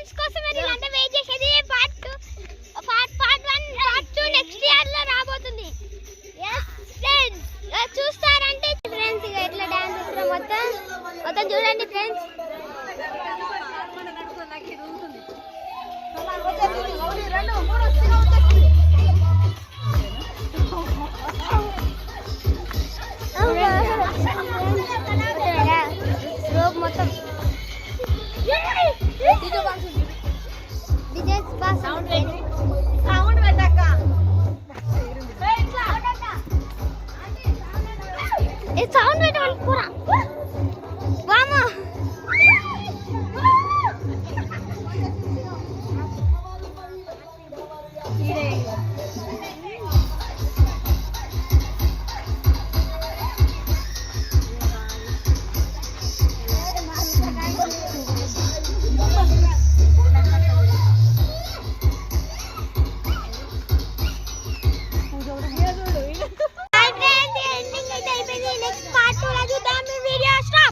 Dance కోసం వీళ్ళంతా wait చేసేది పార్ట్ 1 పార్ట్ 2 నెక్స్ట్ ఇయర్ లో రాబోతుంది. ఫ్రెండ్స్ చూస్తారంటే ఫ్రెండ్స్ ఇక ఎట్లా డాన్స్ చేస్తారో మొత్తం చూడండి ఫ్రెండ్స్. మొత్తం